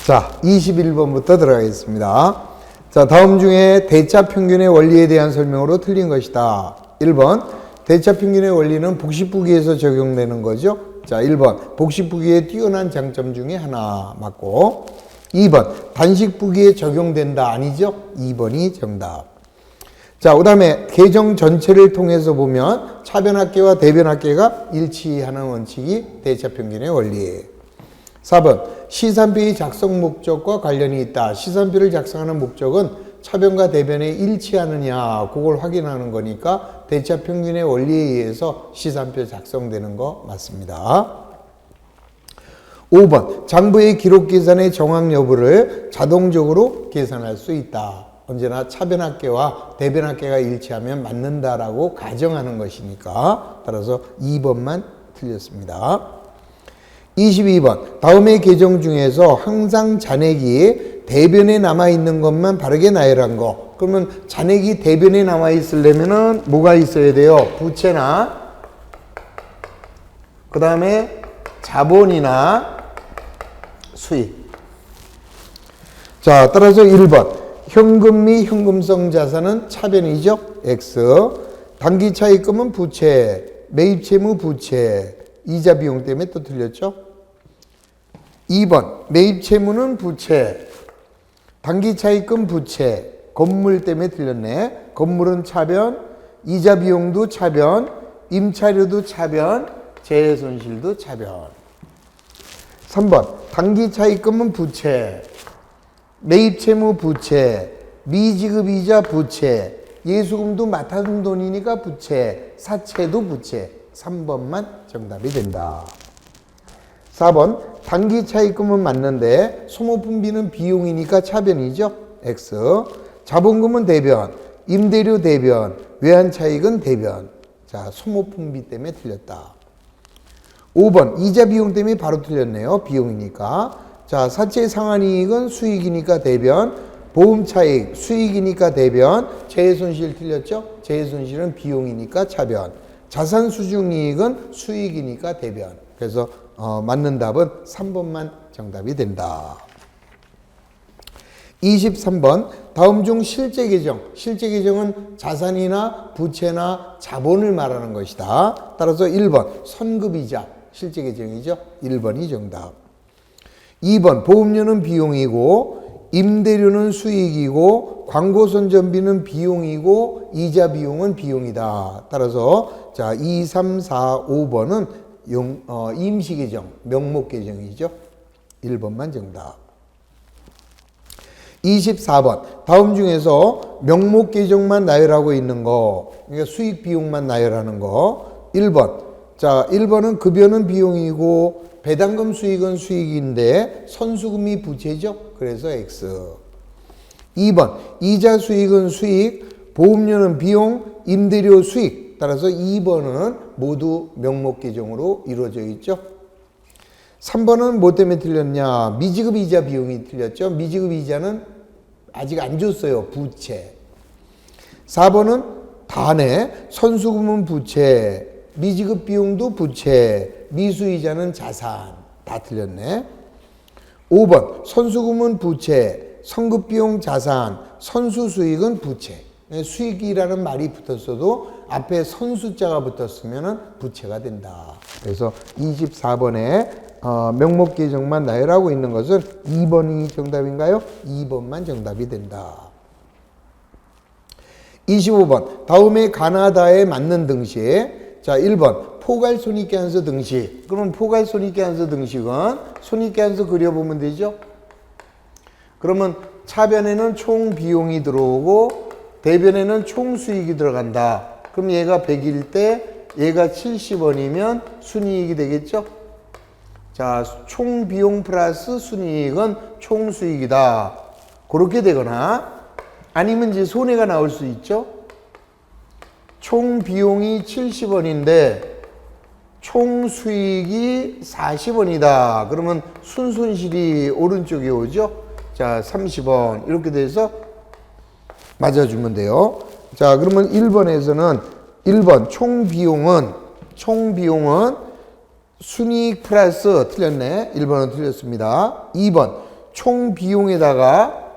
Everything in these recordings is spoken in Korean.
자, 21번부터 들어가겠습니다. 자, 다음 중에 대차 평균의 원리에 대한 설명으로 틀린 것이다. 1번, 대차 평균의 원리는 복식부기에서 적용되는 거죠. 자, 1번, 복식부기의 뛰어난 장점 중에 하나 맞고, 2번, 단식부기에 적용된다. 아니죠? 2번이 정답. 자, 그 다음에 계정 전체를 통해서 보면 차변합계와 대변합계가 일치하는 원칙이 대차 평균의 원리예요. 4번, 시산표의 작성 목적과 관련이 있다. 시산표를 작성하는 목적은 차변과 대변에 일치하느냐, 그걸 확인하는 거니까 대차 평균의 원리에 의해서 시산표 작성되는 거 맞습니다. 5번, 장부의 기록 계산의 정확 여부를 자동적으로 계산할 수 있다. 언제나 차변합계와 대변합계가 일치하면 맞는다라고 가정하는 것이니까 따라서 2번만 틀렸습니다. 22번, 다음의 계정 중에서 항상 잔액이 대변에 남아있는 것만 바르게 나열한 거. 그러면 잔액이 대변에 남아있으려면 뭐가 있어야 돼요? 부채나 그 다음에 자본이나 수익. 자, 따라서 1번, 현금 및 현금성 자산은 차변이죠. X. 단기 차입금은 부채, 매입 채무 부채, 이자 비용 때문에 또 틀렸죠. 2번, 매입 채무는 부채, 단기 차입금 부채, 건물 때문에 틀렸네. 건물은 차변, 이자 비용도 차변, 임차료도 차변, 재해 손실도 차변. 3번, 단기 차입금은 부채, 매입 채무 부채, 미지급 이자 부채, 예수금도 맡아둔 돈이니까 부채, 사채도 부채. 3번만 정답이 된다. 4번, 단기 차입금은 맞는데 소모품비는 비용이니까 차변이죠. X. 자본금은 대변, 임대료 대변, 외환차익은 대변. 자, 소모품비 때문에 틀렸다. 5번, 이자 비용 때문에 바로 틀렸네요. 비용이니까. 자, 사채 상환이익은 수익이니까 대변, 보험차익 수익이니까 대변, 재해손실 틀렸죠? 재해손실은 비용이니까 차변, 자산수중이익은 수익이니까 대변. 그래서 맞는 답은 3번만 정답이 된다. 23번, 다음 중 실제 계정. 실제 계정은 자산이나 부채나 자본을 말하는 것이다. 따라서 1번, 선급이자 실제 계정이죠. 1번이 정답. 2번, 보험료는 비용이고 임대료는 수익이고 광고선전비는 비용이고 이자 비용은 비용이다. 따라서 자, 2, 3, 4, 5번은 임시계정, 명목계정이죠. 1번만 정답. 24번, 다음 중에서 명목계정만 나열하고 있는 거, 그러니까 수익 비용만 나열하는 거. 1번, 자, 1번은 급여는 비용이고 배당금 수익은 수익인데 선수금이 부채죠. 그래서 X. 2번, 이자 수익은 수익, 보험료는 비용, 임대료 수익. 따라서 2번은 모두 명목계정으로 이루어져 있죠. 3번은 뭐 때문에 틀렸냐? 미지급 이자 비용이 틀렸죠. 미지급 이자는 아직 안 줬어요. 부채. 4번은 다네. 선수금은 부채, 미지급 비용도 부채, 미수이자는 자산. 다 틀렸네. 5번, 선수금은 부채, 선급비용 자산, 선수수익은 부채. 수익이라는 말이 붙었어도 앞에 선수자가 붙었으면 부채가 된다. 그래서 24번에 명목계정만 나열하고 있는 것은 2번이 정답인가요? 2번만 정답이 된다. 25번, 다음에 가나다에 맞는 등식. 자, 1번, 포괄손익계한서 등식. 그러면 포괄손익계한서 등식은 손익계한서 그려보면 되죠? 그러면 차변에는 총 비용이 들어오고 대변에는 총 수익이 들어간다. 그럼 얘가 100일 때 얘가 70원이면 순이익이 되겠죠? 자, 총 비용 플러스 순이익은 총 수익이다. 그렇게 되거나 아니면 이제 손해가 나올 수 있죠? 총 비용이 70원인데 총 수익이 40원이다. 그러면 순손실이 오른쪽에 오죠? 자, 30원. 이렇게 돼서 맞아주면 돼요. 자, 그러면 1번에서는 1번 총 비용은 순이익 플러스 틀렸네. 1번은 틀렸습니다. 2번 총 비용에다가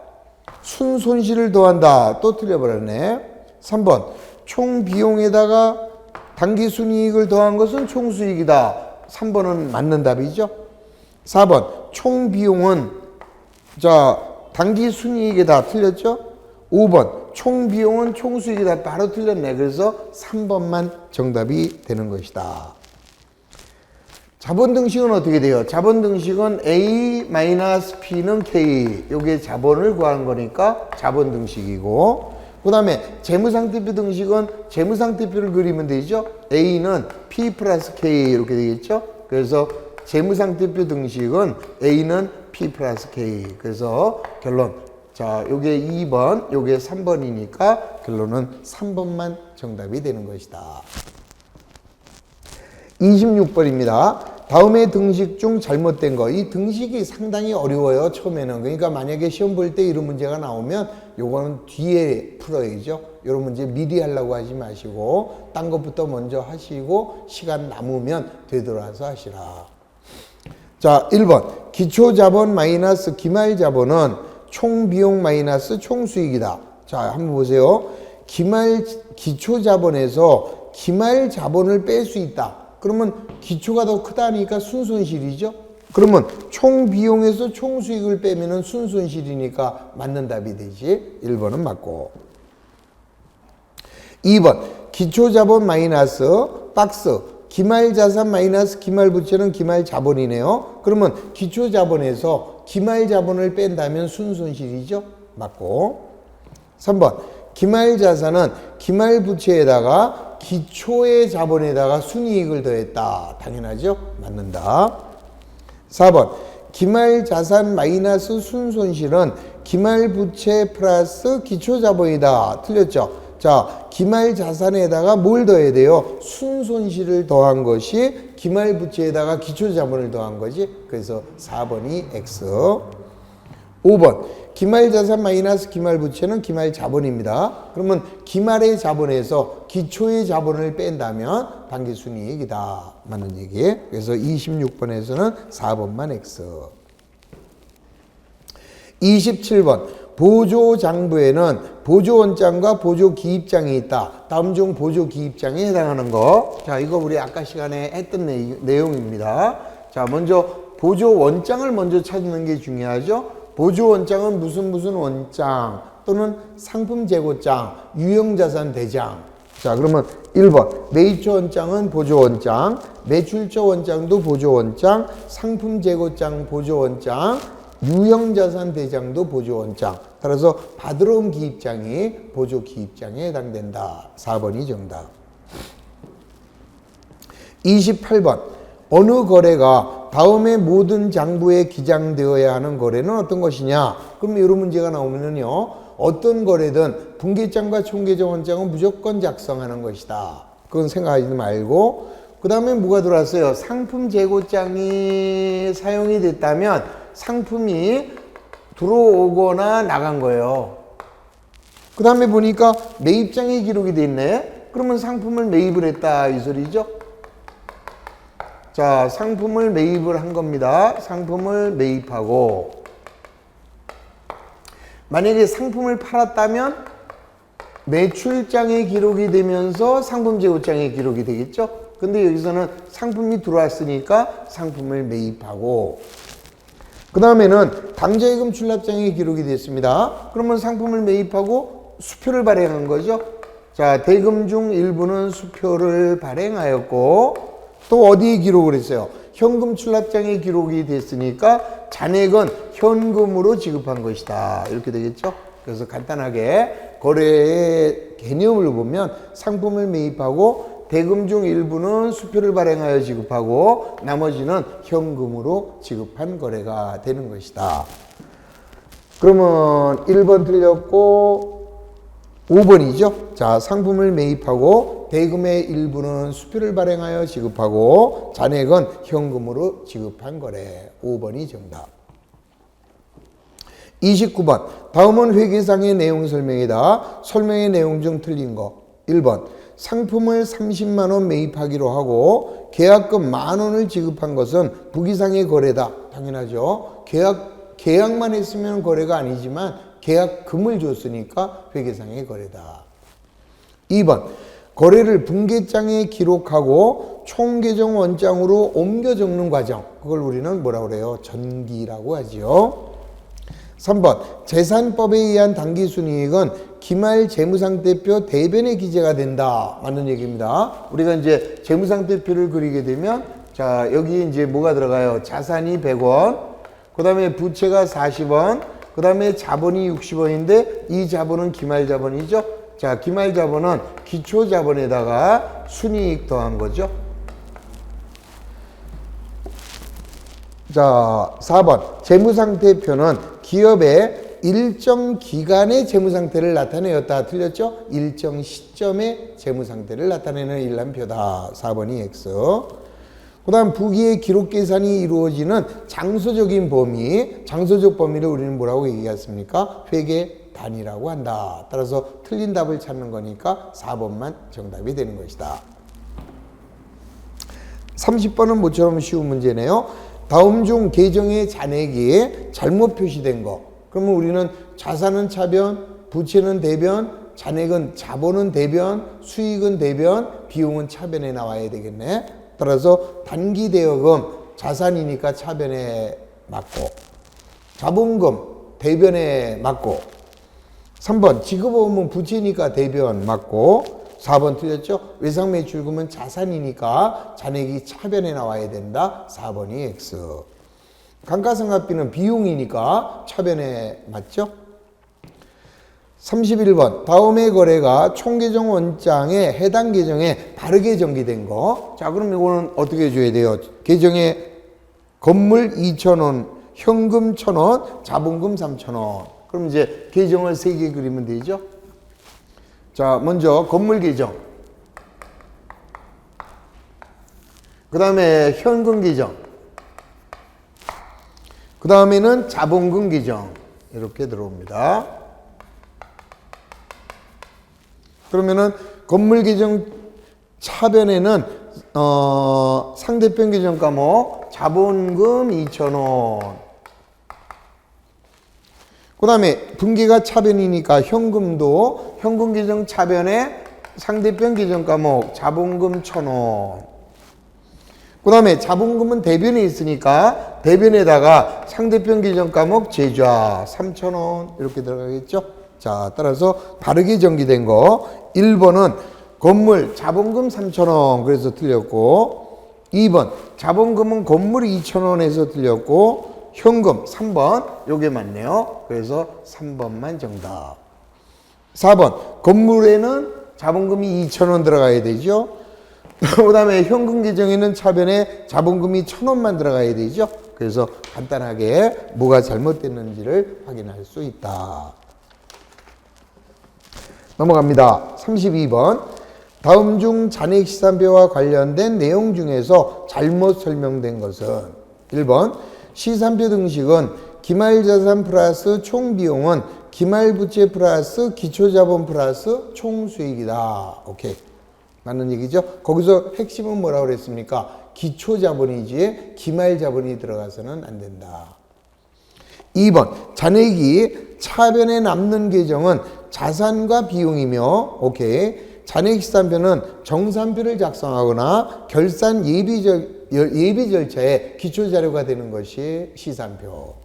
순손실을 더한다. 또 틀려버렸네. 3번 총 비용에다가 당기순이익을 더한 것은 총수익이다. 3번은 맞는 답이죠. 4번 총 비용은 당기순이익이다. 틀렸죠. 5번 총 비용은 총수익이다. 바로 틀렸네. 그래서 3번만 정답이 되는 것이다. 자본 등식은 어떻게 돼요? 자본 등식은 A-P는 K. 요게 자본을 구하는 거니까 자본 등식이고, 그 다음에 재무상태표 등식은 재무상태표를 그리면 되죠? A는 P 플러스 K 이렇게 되겠죠? 그래서 재무상태표 등식은 A는 P 플러스 K. 그래서 결론. 자, 요게 2번, 요게 3번이니까 결론은 3번만 정답이 되는 것이다. 26번입니다. 다음의 등식 중 잘못된 거. 이 등식이 상당히 어려워요, 처음에는. 그러니까 만약에 시험 볼 때 이런 문제가 나오면 요거는 뒤에 풀어야죠. 이런 문제 미리 하려고 하지 마시고 딴 것부터 먼저 하시고 시간 남으면 되돌아서 하시라. 자, 1번 기초자본 마이너스 기말자본은 총비용 마이너스 총수익이다. 자, 한번 보세요. 기초자본에서 기말자본을 뺄 수 있다. 그러면 기초가 더 크다니까 순손실이죠. 그러면 총비용에서 총수익을 빼면 순손실이니까 맞는 답이 되지. 1번은 맞고. 2번 기초자본 마이너스 박스 기말자산 마이너스 기말부채는 기말자본이네요. 그러면 기초자본에서 기말자본을 뺀다면 순손실이죠. 맞고. 3번 기말자산은 기말부채에다가 기초의 자본에다가 순이익을 더했다. 당연하죠? 맞는다. 4번 기말자산 마이너스 순손실은 기말부채 플러스 기초자본이다. 틀렸죠? 자, 기말자산에다가 뭘 더해야 돼요? 순손실을 더한 것이 기말부채에다가 기초자본을 더한 거지. 그래서 4번이 X. 5번 기말자산 마이너스 기말부채는 기말자본입니다. 그러면 기말의 자본에서 기초의 자본을 뺀다면 당기순이익이다. 맞는 얘기. 그래서 26번에서는 4번만 X. 27번 보조장부에는 보조원장과 보조기입장이 있다. 다음 중 보조기입장에 해당하는 거. 자, 이거 우리 아까 시간에 했던 내용입니다. 자, 먼저 보조원장을 먼저 찾는 게 중요하죠. 보조원장은 무슨 원장 또는 상품재고장, 유형자산 대장. 자, 그러면 1번 매입처원장은 보조원장, 매출처원장도 보조원장, 상품재고장 보조원장, 유형자산 대장도 보조원장. 따라서 받으러 온 기입장이 보조기입장에 해당된다. 4번이 정답. 28번 어느 거래가 다음의 모든 장부에 기장되어야 하는 거래는 어떤 것이냐? 그럼 이런 문제가 나오면요, 어떤 거래든 분기장과 총계정 원장은 무조건 작성하는 것이다. 그건 생각하지 말고, 그 다음에 뭐가 들어왔어요? 상품 재고장이 사용이 됐다면 상품이 들어오거나 나간 거예요. 그 다음에 보니까 매입장이 기록이 돼 있네. 그러면 상품을 매입을 했다 이 소리죠. 자, 상품을 매입을 한 겁니다. 상품을 매입하고, 만약에 상품을 팔았다면 매출장에 기록이 되면서 상품재고장에 기록이 되겠죠. 근데 여기서는 상품이 들어왔으니까 상품을 매입하고, 그 다음에는 당좌예금 출납장에 기록이 됐습니다. 그러면 상품을 매입하고 수표를 발행한 거죠. 자, 대금 중 일부는 수표를 발행하였고, 또 어디에 기록을 했어요? 현금 출납장에 기록이 됐으니까 잔액은 현금으로 지급한 것이다. 이렇게 되겠죠? 그래서 간단하게 거래의 개념을 보면 상품을 매입하고 대금 중 일부는 수표를 발행하여 지급하고 나머지는 현금으로 지급한 거래가 되는 것이다. 그러면 1번 틀렸고 5번이죠. 자, 상품을 매입하고 대금의 일부는 수표를 발행하여 지급하고 잔액은 현금으로 지급한 거래. 5번이 정답. 29번 다음은 회계상의 내용 설명이다. 설명의 내용 중 틀린 거. 1번 상품을 30만 원 매입하기로 계약금 10,000원을 지급한 것은 부기상의 거래다. 당연하죠. 계약만 했으면 거래가 아니지만 계약금을 줬으니까 회계상의 거래다. 2번 거래를 분계장에 기록하고 총계정 원장으로 옮겨 적는 과정, 그걸 우리는 뭐라고 그래요? 전기라고 하지요. 3번 재산법에 의한 당기순이익은 기말 재무상태표 대변에 기재가 된다. 맞는 얘기입니다. 우리가 이제 재무상태표를 그리게 되면 자 여기 이제 뭐가 들어가요? 자산이 100원, 그 다음에 부채가 40원, 그 다음에 자본이 60원인데 이 자본은 기말 자본이죠. 자 기말 자본은 기초 자본에다가 순이익 더한 거죠. 자 4번 재무상태표는 기업의 일정 기간의 재무상태를 나타내었다. 틀렸죠? 일정 시점의 재무상태를 나타내는 일람표다. 4번이 X. 그 다음 부기의 기록 계산이 이루어지는 장소적인 범위, 장소적 범위를 우리는 뭐라고 얘기했습니까? 회계 단위라고 한다. 따라서 틀린 답을 찾는 거니까 4번만 정답이 되는 것이다. 30번은 모처럼 쉬운 문제네요. 다음 중 계정의 잔액이 잘못 표시된 거. 그러면 우리는 자산은 차변, 부채는 대변, 잔액은 자본은 대변, 수익은 대변, 비용은 차변에 나와야 되겠네. 따라서 단기대여금 자산이니까 차변에 맞고, 자본금 대변에 맞고, 3번 지급보험은 부채니까 대변 맞고, 4번 틀렸죠? 외상매출금은 자산이니까 잔액이 차변에 나와야 된다. 4번이 X. 감가상각비는 비용이니까 차변에 맞죠? 31번 다음의 거래가 총계정 원장에 해당 계정에 바르게 전기된 거. 자 그럼 이거는 어떻게 해줘야 돼요? 계정에 건물 2,000원, 현금 1,000원, 자본금 3,000원. 그럼 이제 계정을 3개 그리면 되죠? 자 먼저 건물 계정, 그 다음에 현금 계정, 그 다음에는 자본금 계정 이렇게 들어옵니다. 그러면은 건물 계정 차변에는 상대편 계정 과목 자본금 2,000원, 그 다음에 분기가 차변이니까 현금도 현금 계정 차변에 상대편 계정 과목 자본금 1,000원, 그 다음에 자본금은 대변에 있으니까 대변에다가 상대편 계정 과목 제좌 3,000원 이렇게 들어가겠죠. 자 따라서 바르게 전기된 거 1번은 건물 자본금 3,000원 그래서 틀렸고, 2번 자본금은 건물 2,000원에서 틀렸고, 현금 3번 요게 맞네요. 그래서 3번만 정답. 4번 건물에는 자본금이 2,000원 들어가야 되죠. 그 다음에 현금 계정에는 차변에 자본금이 1,000원만 들어가야 되죠. 그래서 간단하게 뭐가 잘못됐는지를 확인할 수 있다. 넘어갑니다. 32번 다음 중 잔액시산표와 관련된 내용 중에서 잘못 설명된 것은 1번 시산표 등식은 기말자산 플러스 총비용은 기말부채 플러스 기초자본 플러스 총수익이다. 오케이. 맞는 얘기죠? 거기서 핵심은 뭐라고 그랬습니까? 기초자본이지 기말자본이 들어가서는 안 된다. 2번 잔액이 차변에 남는 계정은 자산과 비용이며, 오케이. 잔액시산표는 정산표를 작성하거나 결산 예비 절차의 기초자료가 되는 것이 시산표.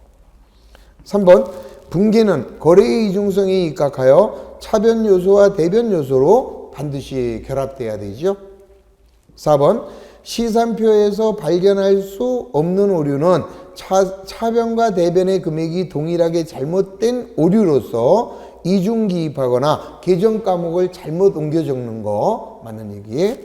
3번 분기는 거래의 이중성에 입각하여 차변 요소와 대변 요소로 반드시 결합돼야 되죠. 4번 시산표에서 발견할 수 없는 오류는 차변과 대변의 금액이 동일하게 잘못된 오류로서 이중 기입하거나 계정 과목을 잘못 옮겨 적는 거 맞는 얘기.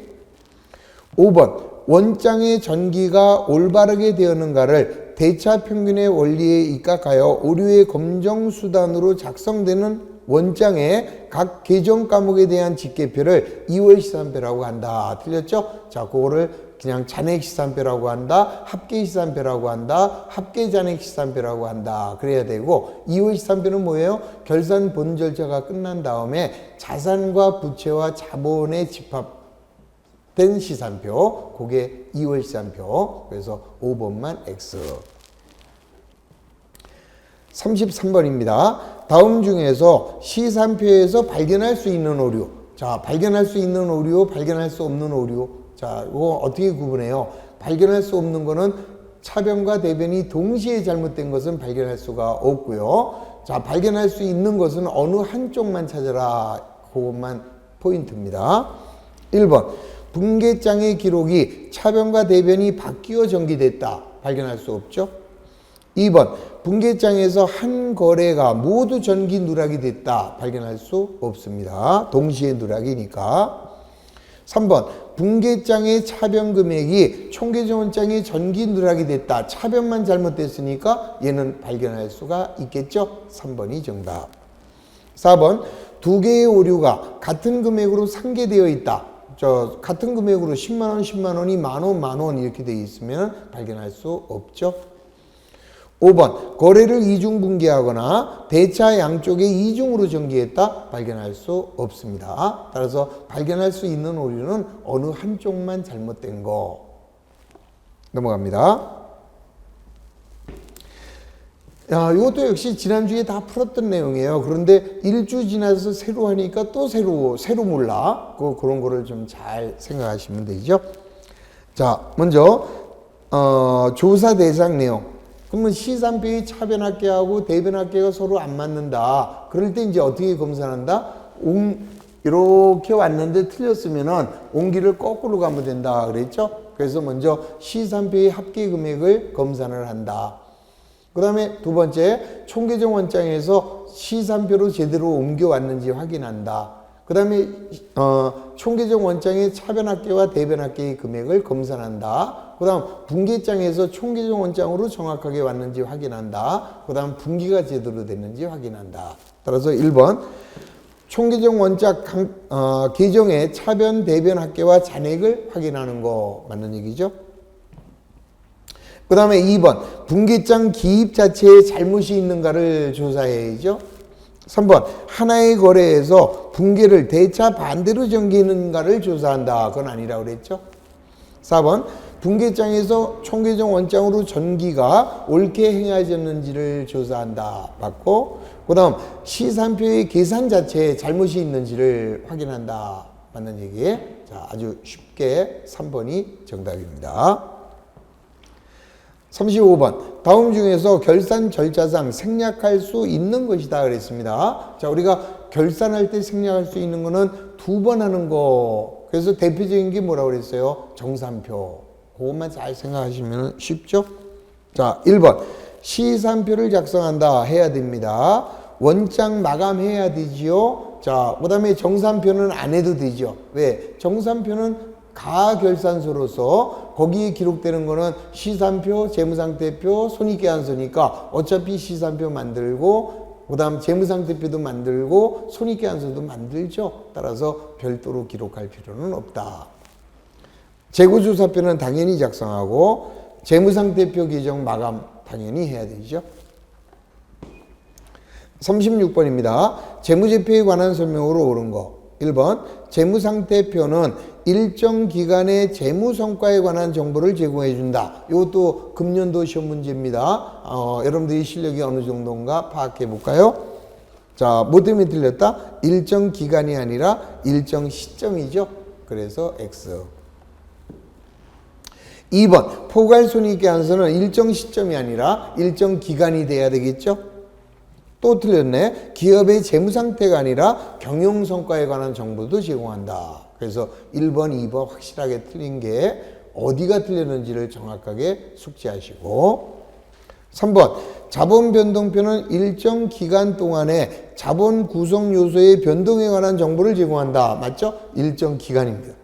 5번 원장의 전기가 올바르게 되었는가를 대차 평균의 원리에 입각하여 오류의 검정 수단으로 작성되는 원장의 각 계정 과목에 대한 집계표를 2월 시산표라고 한다. 틀렸죠? 자, 그거를 그냥 잔액 시산표라고 한다, 합계 시산표라고 한다, 합계 잔액 시산표라고 한다. 그래야 되고, 2월 시산표는 뭐예요? 결산 본 절차가 끝난 다음에 자산과 부채와 자본의 집합된 시산표, 그게 2월 시산표. 그래서 5번만 X. 33번입니다. 다음 중에서 시산표에서 발견할 수 있는 오류. 자, 발견할 수 있는 오류, 발견할 수 없는 오류. 자, 이거 어떻게 구분해요? 발견할 수 없는 거는 차변과 대변이 동시에 잘못된 것은 발견할 수가 없고요. 자, 발견할 수 있는 것은 어느 한쪽만 찾아라. 그것만 포인트입니다. 1번. 분계장의 기록이 차변과 대변이 바뀌어 전기됐다. 발견할 수 없죠. 2번. 분계장에서 한 거래가 모두 전기 누락이 됐다. 발견할 수 없습니다. 동시에 누락이니까. 3번. 분계장의 차변 금액이 총계정원장의 전기 누락이 됐다. 차변만 잘못됐으니까 얘는 발견할 수가 있겠죠. 3번이 정답. 4번. 두 개의 오류가 같은 금액으로 상계되어 있다. 같은 금액으로 10만원, 10만원이 만원, 만원 이렇게 되어 있으면 발견할 수 없죠. 5번. 거래를 이중 분계하거나 대차 양쪽에 이중으로 전기했다. 발견할 수 없습니다. 따라서 발견할 수 있는 오류는 어느 한쪽만 잘못된 거. 넘어갑니다. 이것도 역시 지난주에 다 풀었던 내용이에요. 그런데 일주 지나서 새로 하니까 또 새로 몰라. 그런 거를 좀 잘 생각하시면 되죠. 자, 먼저 조사 대상 내용. 그러면 시산표의 차변합계하고 대변합계가 서로 안 맞는다. 그럴 때 이제 어떻게 검사한다? 이렇게 왔는데 틀렸으면은 옹기를 거꾸로 가면 된다. 그랬죠? 그래서 먼저 시산표의 합계 금액을 검산을 한다. 그 다음에 두 번째, 총계정 원장에서 시산표로 제대로 옮겨왔는지 확인한다. 그 다음에 총계정 원장의 차변합계와 대변합계의 금액을 검산한다. 그 다음 분계장에서 총계정 원장으로 정확하게 왔는지 확인한다. 그 다음 분기가 제대로 됐는지 확인한다. 따라서 1번 총계정 원장 계정의 차변 대변 합계와 잔액을 확인하는 거 맞는 얘기죠. 그 다음에 2번 분계장 기입 자체에 잘못이 있는가를 조사해야죠. 3번 하나의 거래에서 분계를 대차 반대로 전개하는가를 조사한다. 그건 아니라고 그랬죠. 4번 분계장에서 총계정 원장으로 전기가 옳게 행해졌는지를 조사한다. 맞고, 그 다음 시산표의 계산 자체에 잘못이 있는지를 확인한다. 맞는 얘기. 자, 아주 쉽게 3번이 정답입니다. 35번 다음 중에서 결산 절차상 생략할 수 있는 것이다 그랬습니다. 자, 우리가 결산할 때 생략할 수 있는 거는 두 번 하는 거. 그래서 대표적인 게 뭐라고 그랬어요? 정산표. 그것만 잘 생각하시면 쉽죠? 자, 1번 시산표를 작성한다 해야 됩니다. 원장 마감해야 되지요. 자, 그 다음에 정산표는 안 해도 되죠. 왜? 정산표는 가결산서로서 거기에 기록되는 거는 시산표, 재무상태표, 손익계산서니까 어차피 시산표 만들고 그 다음 재무상태표도 만들고 손익계산서도 만들죠. 따라서 별도로 기록할 필요는 없다. 재고조사표는 당연히 작성하고 재무상태표 계정 마감 당연히 해야 되죠. 36번입니다. 재무제표에 관한 설명으로 옳은 거. 1번 재무상태표는 일정 기간의 재무성과에 관한 정보를 제공해 준다. 이것도 금년도 시험 문제입니다. 여러분들이 실력이 어느 정도인가 파악해 볼까요? 자, 뭐 때문에 틀렸다? 일정 기간이 아니라 일정 시점이죠. 그래서 X. 2번 포괄손익계산서는 일정 시점이 아니라 일정 기간이 돼야 되겠죠. 또 틀렸네. 기업의 재무상태가 아니라 경영성과에 관한 정보도 제공한다. 그래서 1번, 2번 확실하게 틀린 게 어디가 틀렸는지를 정확하게 숙지하시고 3번 자본 변동표는 일정 기간 동안에 자본 구성 요소의 변동에 관한 정보를 제공한다. 맞죠? 일정 기간입니다.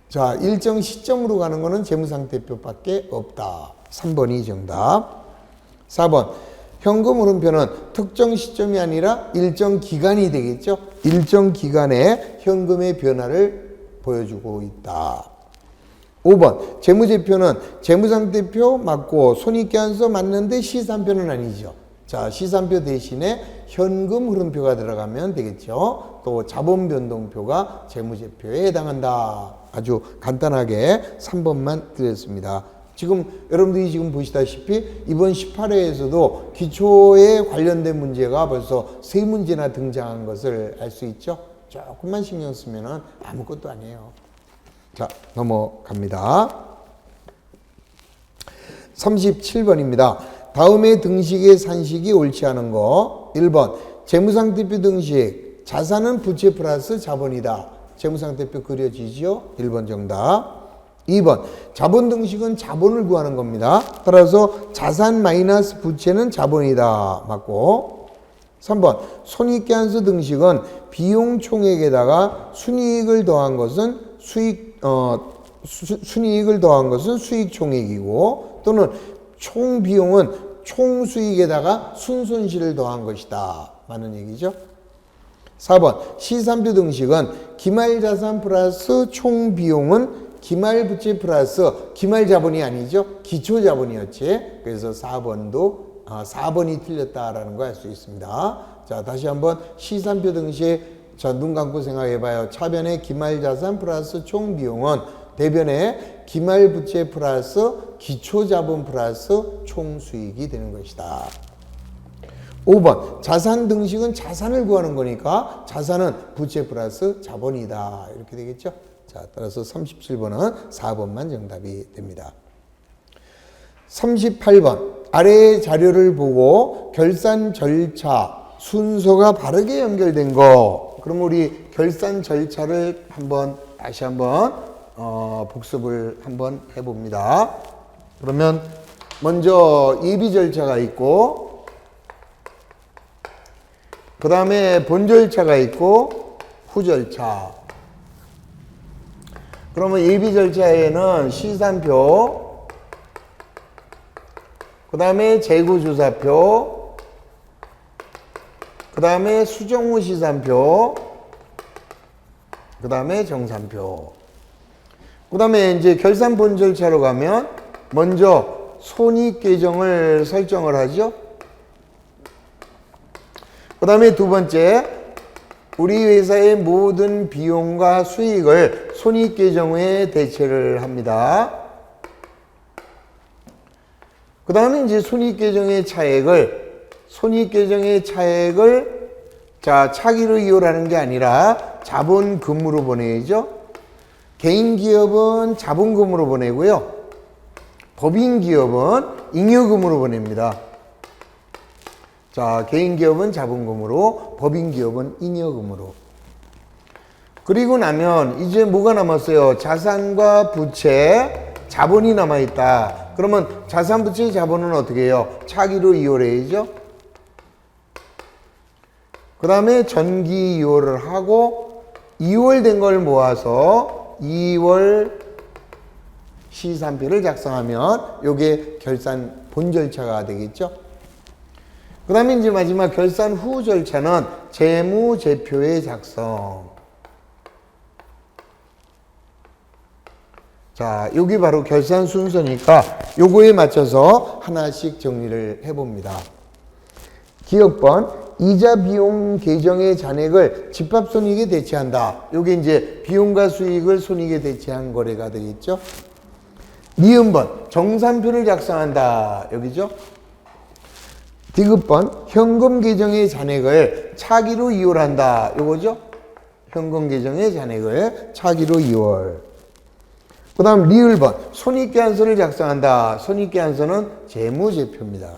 자, 일정 시점으로 가는 거는 재무상태표밖에 없다. 3번이 정답. 4번 현금 흐름표는 특정 시점이 아니라 일정 기간이 되겠죠. 일정 기간에 현금의 변화를 보여주고 있다. 5번 재무제표는 재무상태표 맞고 손익계산서 맞는데 시산표는 아니죠. 자, 시산표 대신에 현금 흐름표가 들어가면 되겠죠. 또 자본변동표가 재무제표에 해당한다. 아주 간단하게 3번만 드렸습니다. 지금 여러분들이 지금 보시다시피 이번 18회에서도 기초에 관련된 문제가 벌써 3문제나 등장한 것을 알 수 있죠. 조금만 신경 쓰면 아무것도 아니에요. 자, 넘어갑니다. 37번입니다. 다음에 등식의 산식이 옳지 않은 거. 1번 재무상태표 등식 자산은 부채 플러스 자본이다. 재무상태표 그려지죠? 1번 정답. 2번 자본 등식은 자본을 구하는 겁니다. 따라서 자산 마이너스 부채는 자본이다. 맞고. 3번 손익계산서 등식은 비용 총액에다가 순이익을 더한 것은 순이익을 더한 것은 수익 총액이고 또는 총 비용은 총 수익에다가 순손실을 더한 것이다. 라는 얘기죠. 4번 시산표 등식은 기말자산 플러스 총 비용은 기말부채 플러스 기말자본이 아니죠. 기초자본이었지. 그래서 4번이 틀렸다라는 거 알 수 있습니다. 자, 다시 한번 시산표 등식. 자, 눈 감고 생각해봐요. 차변의 기말자산 플러스 총 비용은 대변의 기말부채 플러스 기초자본 플러스 총수익이 되는 것이다. 5번 자산 등식은 자산을 구하는 거니까 자산은 부채 플러스 자본이다. 이렇게 되겠죠. 자, 따라서 37번은 4번만 정답이 됩니다. 38번 아래의 자료를 보고 결산 절차 순서가 바르게 연결된 거. 그럼 우리 결산 절차를 다시 한번 복습을 한번 해봅니다. 그러면 먼저 예비 절차가 있고 그 다음에 본 절차가 있고 후 절차. 그러면 예비 절차에는 시산표, 그 다음에 재고조사표, 그 다음에 수정 후 시산표, 그 다음에 정산표. 그 다음에 이제 결산 본 절차로 가면 먼저 손익계정을 설정을 하죠. 그 다음에 두 번째, 우리 회사의 모든 비용과 수익을 손익계정에 대체를 합니다. 그 다음에 이제 손익계정의 차액을 자, 차기로 이율하는 게 아니라 자본금으로 보내죠. 개인 기업은 자본금으로 보내고요. 법인 기업은 잉여금으로 보냅니다. 자, 개인 기업은 자본금으로, 법인 기업은 잉여금으로. 그리고 나면 이제 뭐가 남았어요? 자산과 부채, 자본이 남아있다. 그러면 자산, 부채, 자본은 어떻게 해요? 차기로 이율해야죠. 그 다음에 전기 이율을 하고 이월된 걸 모아서 2월 시산표를 작성하면 요게 결산 본 절차가 되겠죠. 그 다음에 이제 마지막 결산 후 절차는 재무제표의 작성. 자, 여기 바로 결산 순서니까 요거에 맞춰서 하나씩 정리를 해봅니다. 기억번, 이자 비용 계정의 잔액을 집합손익에 대체한다. 요게 이제 비용과 수익을 손익에 대체한 거래가 되겠죠. 니은번, 정산표를 작성한다. 여기죠. 디귿번, 현금 계정의 잔액을 차기로 이율한다. 요거죠. 현금 계정의 잔액을 차기로 이율. 그 다음 리을번, 손익계산서를 작성한다. 손익계산서는 재무제표입니다.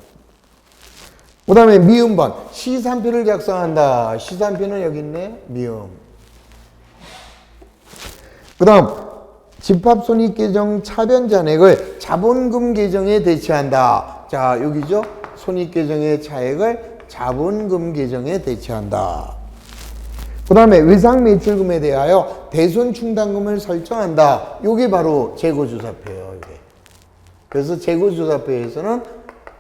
그 다음에 미음번, 시산표를 작성한다. 시산표는 여기 있네. 미음. 그 다음 집합손익계정 차변 잔액을 자본금 계정에 대체한다. 자, 여기죠. 손익계정의 차액을 자본금 계정에 대체한다. 그 다음에 외상매출금에 대하여 대손충당금을 설정한다. 이게 바로 재고조사표예요. 이게. 그래서 재고조사표에서는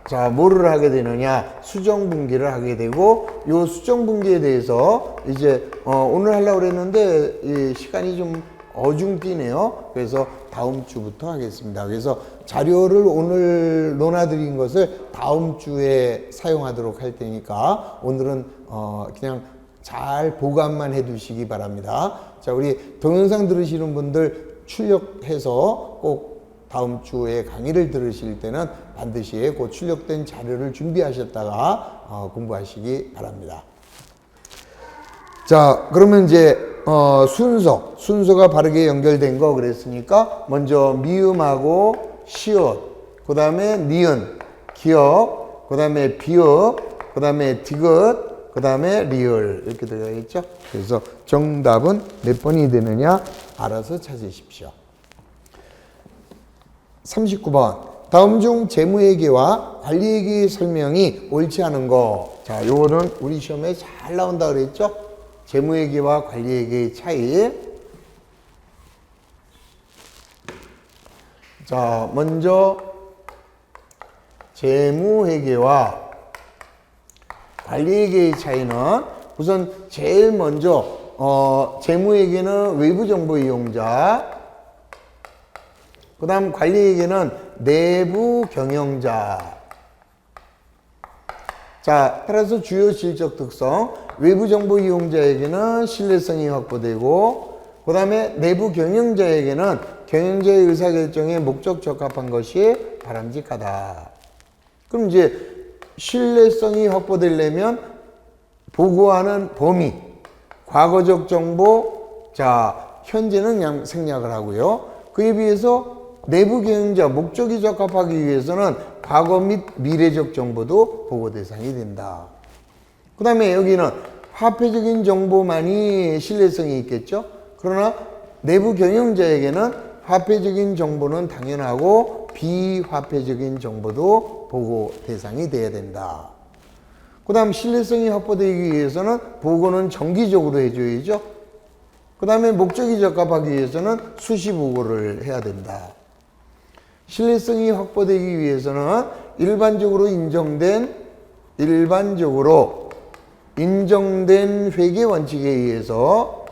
자, 뭐를 하게 되느냐? 수정분기를 하게 되고, 요 수정분기에 대해서 이제 오늘 하려고 그랬는데 이 시간이 좀 어중뛰네요. 그래서 다음 주부터 하겠습니다. 그래서 자료를 오늘 논하드린 것을 다음 주에 사용하도록 할 테니까 오늘은 그냥 잘 보관만 해 두시기 바랍니다. 자, 우리 동영상 들으시는 분들 출력해서 꼭 다음 주에 강의를 들으실 때는 반드시 그 출력된 자료를 준비하셨다가 공부하시기 바랍니다. 자, 그러면 이제 순서가 바르게 연결된 거 그랬으니까 먼저 미음하고 시옷, 그 다음에 니은, 기역, 그 다음에 비읍, 그 다음에 디귿, 그 다음에 리을 이렇게 들어가 있죠. 그래서 정답은 몇 번이 되느냐 알아서 찾으십시오. 39번. 다음 중 재무회계와 관리회계 설명이 옳지 않은 거. 자, 요거는 우리 시험에 잘 나온다 그랬죠? 재무회계와 관리회계의 차이. 자, 먼저 재무회계와 관리회계의 차이는 우선 제일 먼저 재무회계는 외부정보 이용자, 그 다음 관리회계는 내부 경영자. 자, 따라서 주요 실적 특성, 외부 정보 이용자에게는 신뢰성이 확보되고, 그 다음에 내부 경영자에게는 경영자의 의사결정에 목적 적합한 것이 바람직하다. 그럼 이제 신뢰성이 확보되려면 보고하는 범위, 과거적 정보, 자, 현재는 생략을 하고요. 그에 비해서 내부 경영자 목적이 적합하기 위해서는 과거 및 미래적 정보도 보고 대상이 된다. 그 다음에 여기는 화폐적인 정보만이 신뢰성이 있겠죠. 그러나 내부 경영자에게는 화폐적인 정보는 당연하고 비화폐적인 정보도 보고 대상이 돼야 된다. 그 다음 신뢰성이 확보되기 위해서는 보고는 정기적으로 해줘야죠. 그 다음에 목적이 적합하기 위해서는 수시 보고를 해야 된다. 신뢰성이 확보되기 위해서는 일반적으로 인정된 회계 원칙에 의해서,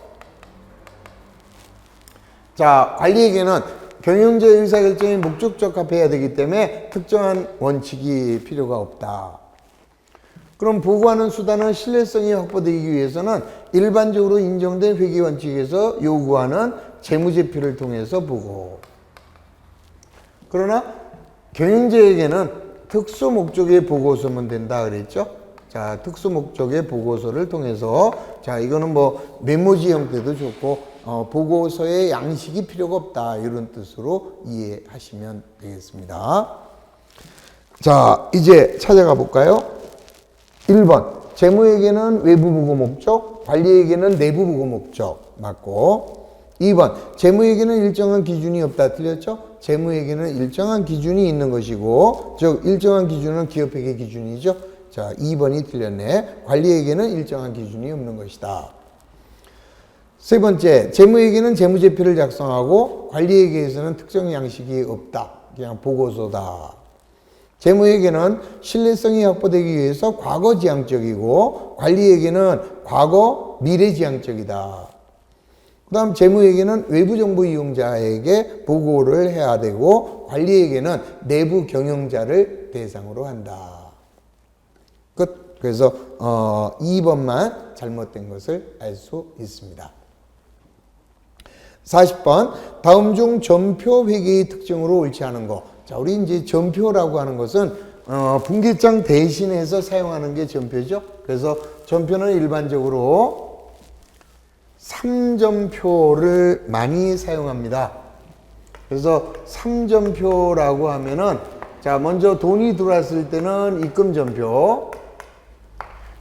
자, 관리에게는 경영자의 의사결정에 목적 적합해야 되기 때문에 특정한 원칙이 필요가 없다. 그럼 보고하는 수단은 신뢰성이 확보되기 위해서는 일반적으로 인정된 회계 원칙에서 요구하는 재무제표를 통해서 보고, 그러나 경영자에게는 특수 목적의 보고서면 된다 그랬죠. 자, 특수 목적의 보고서를 통해서, 자, 이거는 뭐 메모지 형태도 좋고 보고서의 양식이 필요가 없다 이런 뜻으로 이해하시면 되겠습니다. 자, 이제 찾아가 볼까요? 1번 재무회계는 외부 보고 목적, 관리회계는 내부 보고 목적 맞고, 2번 재무회계는 일정한 기준이 없다 틀렸죠? 재무회계는 일정한 기준이 있는 것이고, 즉 일정한 기준은 기업회계 기준이죠. 자, 2번이 틀렸네. 관리회계는 일정한 기준이 없는 것이다. 세 번째, 재무회계는 재무제표를 작성하고 관리회계에서는 특정 양식이 없다. 그냥 보고서다. 재무회계는 신뢰성이 확보되기 위해서 과거지향적이고 관리회계는 과거 미래지향적이다. 그 다음 재무회계는 외부정보 이용자에게 보고를 해야 되고 관리회계는 내부 경영자를 대상으로 한다. 끝. 그래서 2번만 잘못된 것을 알 수 있습니다. 40번 다음 중 전표 회계의 특징으로 옳지 않은 거. 자, 우리 이제 전표라고 하는 것은 분기장 대신해서 사용하는 게 전표죠. 그래서 전표는 일반적으로 3점표를 많이 사용합니다. 그래서 3점표라고 하면은, 자, 먼저 돈이 들어왔을 때는 입금전표,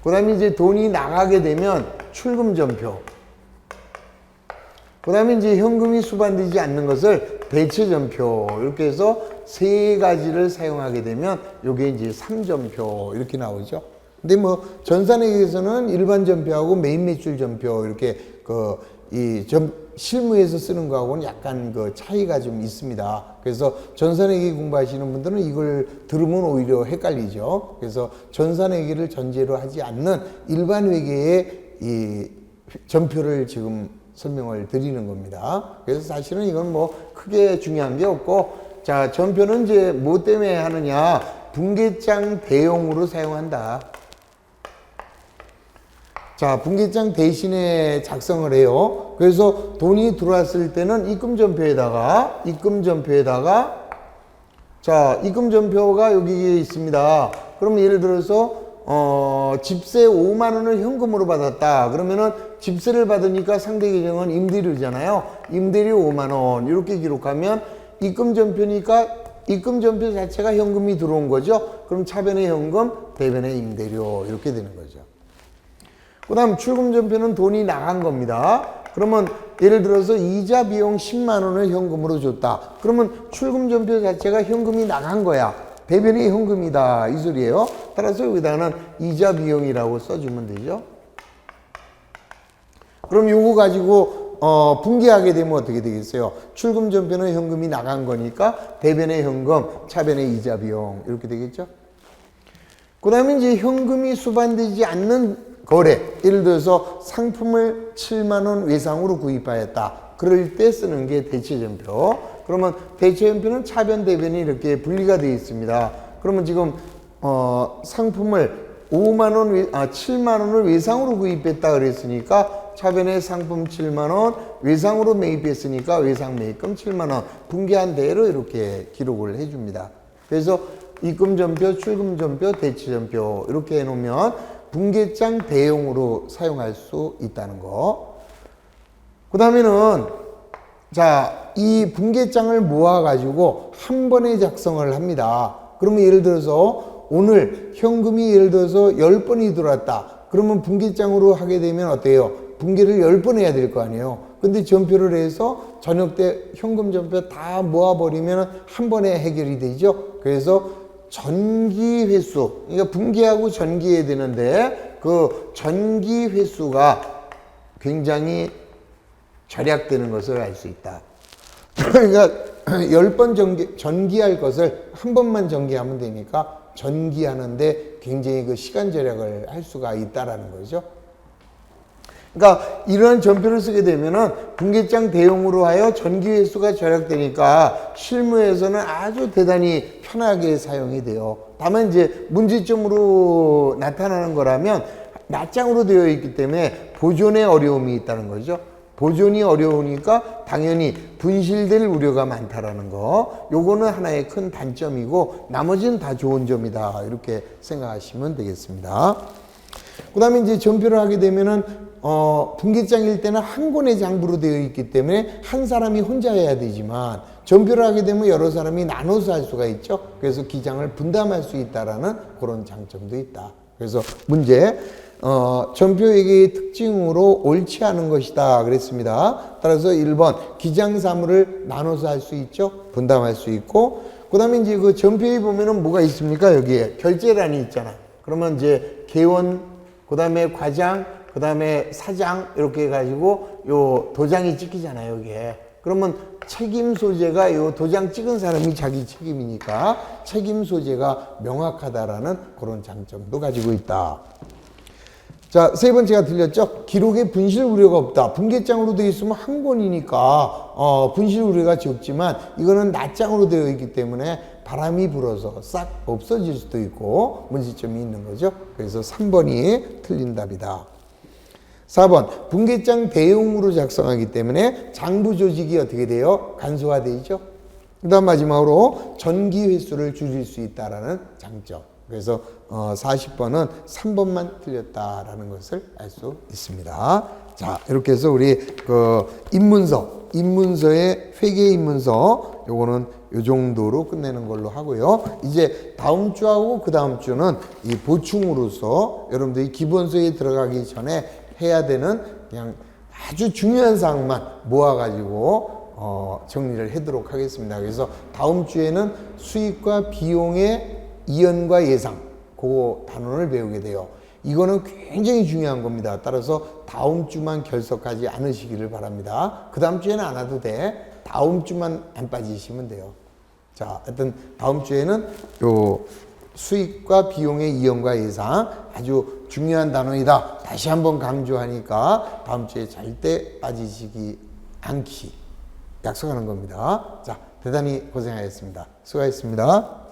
그 다음에 이제 돈이 나가게 되면 출금전표, 그 다음에 이제 현금이 수반되지 않는 것을 대체전표, 이렇게 해서 세 가지를 사용하게 되면 요게 이제 3점표 이렇게 나오죠. 근데 뭐 전산회계에서는 일반 전표하고 메인 매출 전표 이렇게 실무에서 쓰는 거하고는 약간 차이가 좀 있습니다. 그래서 전산회계 공부하시는 분들은 이걸 들으면 오히려 헷갈리죠. 그래서 전산회계를 전제로 하지 않는 일반 회계의 이 전표를 지금 설명을 드리는 겁니다. 그래서 사실은 이건 뭐 크게 중요한 게 없고, 자, 전표는 이제 뭐 때문에 하느냐, 분기장 대용으로 사용한다. 자, 분기장 대신에 작성을 해요. 그래서 돈이 들어왔을 때는 입금전표에다가 자, 입금전표가 여기 있습니다. 그럼 예를 들어서 집세 5만 원을 현금으로 받았다. 그러면은 집세를 받으니까 상대 계정은 임대료잖아요. 임대료 5만 원 이렇게 기록하면 입금전표니까 입금전표 자체가 현금이 들어온 거죠. 그럼 차변의 현금, 대변의 임대료 이렇게 되는 거죠. 그 다음 출금전표는 돈이 나간 겁니다. 그러면 예를 들어서 이자 비용 10만 원을 현금으로 줬다. 그러면 출금전표 자체가 현금이 나간 거야. 대변이 현금이다 이 소리예요. 따라서 여기다는 이자 비용이라고 써주면 되죠. 그럼 요거 가지고 분개하게 되면 어떻게 되겠어요? 출금전표는 현금이 나간 거니까 대변의 현금, 차변의 이자 비용 이렇게 되겠죠. 그 다음에 이제 현금이 수반되지 않는 거래, 예를 들어서 상품을 7만 원 외상으로 구입하였다. 그럴 때 쓰는 게 대체전표. 그러면 대체전표는 차변, 대변이 이렇게 분리가 되어 있습니다. 그러면 지금 상품을 7만 원을 외상으로 구입했다 그랬으니까 차변에 상품 7만 원, 외상으로 매입했으니까 외상 매입금 7만 원 분개한 대로 이렇게 기록을 해줍니다. 그래서 입금전표, 출금전표, 대체전표 이렇게 해놓으면 분계장 대용으로 사용할 수 있다는 거. 그 다음에는 자, 이 분계장을 모아가지고 한 번에 작성을 합니다. 그러면 예를 들어서 오늘 현금이 예를 들어서 10번이 들어왔다. 그러면 분계장으로 하게 되면 어때요? 분계를 10번 해야 될 거 아니에요. 근데 전표를 해서 저녁 때 현금 전표 다 모아버리면 한 번에 해결이 되죠. 그래서 전기 횟수, 그러니까 분기하고 전기해야 되는데 그 전기 횟수가 굉장히 절약되는 것을 알 수 있다. 그러니까 10번 전기할 것을 한 번만 전기하면 되니까 전기하는데 굉장히 그 시간 절약을 할 수가 있다라는 거죠. 그러니까 이러한 전표를 쓰게 되면은 분계장 대용으로 하여 전기 횟수가 절약되니까 실무에서는 아주 대단히 편하게 사용이 돼요. 다만 이제 문제점으로 나타나는 거라면 낱장으로 되어 있기 때문에 보존에 어려움이 있다는 거죠. 보존이 어려우니까 당연히 분실될 우려가 많다라는 거. 요거는 하나의 큰 단점이고 나머지는 다 좋은 점이다. 이렇게 생각하시면 되겠습니다. 그 다음에 이제 전표를 하게 되면은 분계장일 때는 한 권의 장부로 되어 있기 때문에 한 사람이 혼자 해야 되지만 전표를 하게 되면 여러 사람이 나눠서 할 수가 있죠. 그래서 기장을 분담할 수 있다라는 그런 장점도 있다. 그래서 문제, 전표회계의 특징으로 옳지 않은 것이다 그랬습니다. 따라서 1번 기장 사무를 나눠서 할 수 있죠. 분담할 수 있고, 그 다음에 이제 그 전표에 보면은 뭐가 있습니까? 여기에 결제란이 있잖아. 그러면 이제 개원, 그 다음에 과장, 그 다음에 사장 이렇게 해가지고 요 도장이 찍히잖아요, 여기에. 그러면 책임 소재가 요 도장 찍은 사람이 자기 책임이니까 책임 소재가 명확하다라는 그런 장점도 가지고 있다. 자, 세 번째가 틀렸죠? 기록에 분실 우려가 없다. 분계장으로 되어 있으면 한 권이니까 분실 우려가 적지만 이거는 낱장으로 되어 있기 때문에 바람이 불어서 싹 없어질 수도 있고 문제점이 있는 거죠. 그래서 3번이 틀린 답이다. 4번 분계장 대용으로 작성하기 때문에 장부 조직이 어떻게 돼요? 간소화되죠. 그 다음 마지막으로 전기 횟수를 줄일 수 있다라는 장점. 그래서 40번은 3번만 틀렸다라는 것을 알 수 있습니다. 자, 이렇게 해서 우리 그 입문서의 회계 입문서 요거는 요 정도로 끝내는 걸로 하고요. 이제 다음 주하고 그 다음 주는 이 보충으로서 여러분들이 기본서에 들어가기 전에 해야 되는 그냥 아주 중요한 사항만 모아가지고 정리를 하도록 하겠습니다. 그래서 다음 주에는 수익과 비용의 이연과 예상, 그 단원을 배우게 돼요. 이거는 굉장히 중요한 겁니다. 따라서 다음 주만 결석하지 않으시기를 바랍니다. 그 다음 주에는 안 와도 돼. 다음 주만 안 빠지시면 돼요. 자, 하여튼 다음 주에는 요 수익과 비용의 이연과 예상 아주 중요한 단원이다. 다시 한번 강조하니까 다음 주에 절대 빠지시기 않기 약속하는 겁니다. 자, 대단히 고생하셨습니다. 수고하셨습니다.